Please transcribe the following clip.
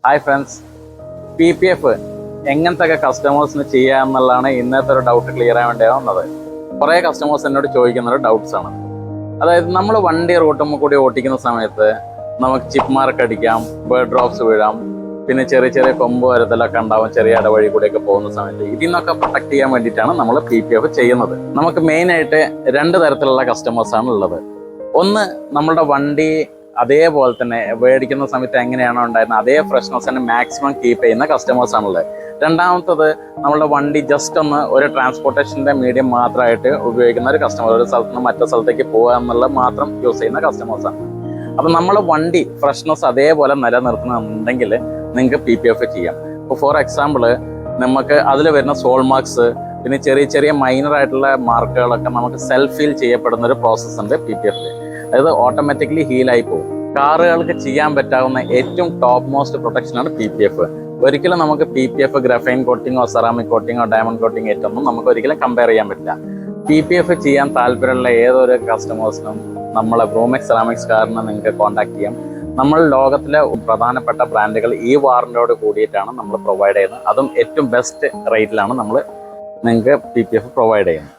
Hi friends, PPF എങ്ങനത്തെ കസ്റ്റമേഴ്സിന് ചെയ്യാമെന്നുള്ളതാണ് ഇന്നത്തെ ഒരു ഡൗട്ട് ക്ലിയർ ആവാൻ വേണ്ടി വന്നത്. കുറേ കസ്റ്റമേഴ്സ് എന്നോട് ചോദിക്കുന്ന ഒരു ഡൗട്ട്സ് ആണ്. അതായത് നമ്മൾ വണ്ടി റോട്ടുമ്പോൾ കൂടി ഓട്ടിക്കുന്ന സമയത്ത് നമുക്ക് ചിപ്പ് മാർക്ക് അടിക്കാം, ബേർഡ് ഡ്രോപ്സ് വീഴാം, പിന്നെ ചെറിയ ചെറിയ കൊമ്പ് വരത്തലൊക്കെ ഉണ്ടാവും ചെറിയ ഇടവഴി കൂടെയൊക്കെ പോകുന്ന സമയത്ത്. ഇതിൽ നിന്നൊക്കെ പ്രൊട്ടക്ട് ചെയ്യാൻ വേണ്ടിയിട്ടാണ് നമ്മൾ PPF ചെയ്യുന്നത്. നമുക്ക് മെയിനായിട്ട് രണ്ട് തരത്തിലുള്ള കസ്റ്റമേഴ്സാണ് ഉള്ളത്. ഒന്ന്, നമ്മളുടെ വണ്ടി അതേപോലെ തന്നെ മേടിക്കുന്ന സമയത്ത് എങ്ങനെയാണോ ഉണ്ടായിരുന്നത് അതേ ഫ്രഷ്നെസ് തന്നെ മാക്സിമം കീപ്പ് ചെയ്യുന്ന കസ്റ്റമേഴ്സാണുള്ളത്. രണ്ടാമത്തത്, നമ്മളുടെ വണ്ടി ജസ്റ്റ് ഒന്ന് ഒരു ട്രാൻസ്പോർട്ടേഷൻ്റെ മീഡിയം മാത്രമായിട്ട് ഉപയോഗിക്കുന്ന ഒരു കസ്റ്റമർ, ഒരു സ്ഥലത്ത് നിന്ന് മറ്റു സ്ഥലത്തേക്ക് പോകുക എന്നുള്ളത് മാത്രം യൂസ് ചെയ്യുന്ന കസ്റ്റമേഴ്സാണ്. അപ്പം നമ്മൾ വണ്ടി ഫ്രഷ്നെസ് അതേപോലെ നിലനിർത്തുന്നുണ്ടെങ്കിൽ നിങ്ങൾക്ക് PPF ചെയ്യാം. ഇപ്പോൾ ഫോർ എക്സാമ്പിൾ, നമുക്ക് അതിൽ വരുന്ന സോൾ മാർക്സ്, പിന്നെ ചെറിയ ചെറിയ മൈനർ ആയിട്ടുള്ള മാർക്കുകളൊക്കെ നമുക്ക് സെൽഫ് ഹീൽ ചെയ്യപ്പെടുന്ന ഒരു പ്രോസസ്സ് ഉണ്ട് PPF. അതായത് ഓട്ടോമാറ്റിക്കലി ഹീലായി പോകും. കാറുകൾക്ക് ചെയ്യാൻ പറ്റാവുന്ന ഏറ്റവും ടോപ്പ് മോസ്റ്റ് പ്രൊട്ടക്ഷനാണ് PPF. ഒരിക്കലും നമുക്ക് PPF ഗ്രഫൈൻ കോട്ടിങ്ങോ സെറാമിക് കോട്ടിങ്ങോ ഡയമണ്ട് കോട്ടിങ്ങോ ഏറ്റൊന്നും നമുക്ക് ഒരിക്കലും കമ്പയർ ചെയ്യാൻ പറ്റില്ല. PPF ചെയ്യാൻ താല്പര്യമുള്ള ഏതൊരു കസ്റ്റമേഴ്സിനും നമ്മളെ ബ്രൂമെക്സ് സെറാമിക്സ് കാറിനെ നിങ്ങൾക്ക് കോൺടാക്ട് ചെയ്യാം. നമ്മൾ ലോകത്തിലെ പ്രധാനപ്പെട്ട ബ്രാൻഡുകൾ ഈ വാറന്റിയോട് കൂടിയിട്ടാണ് നമ്മൾ പ്രൊവൈഡ് ചെയ്യുന്നത്. അതും ഏറ്റവും ബെസ്റ്റ് റേറ്റിലാണ് നമ്മൾ നിങ്ങൾക്ക് PPF പ്രൊവൈഡ് ചെയ്യുന്നത്.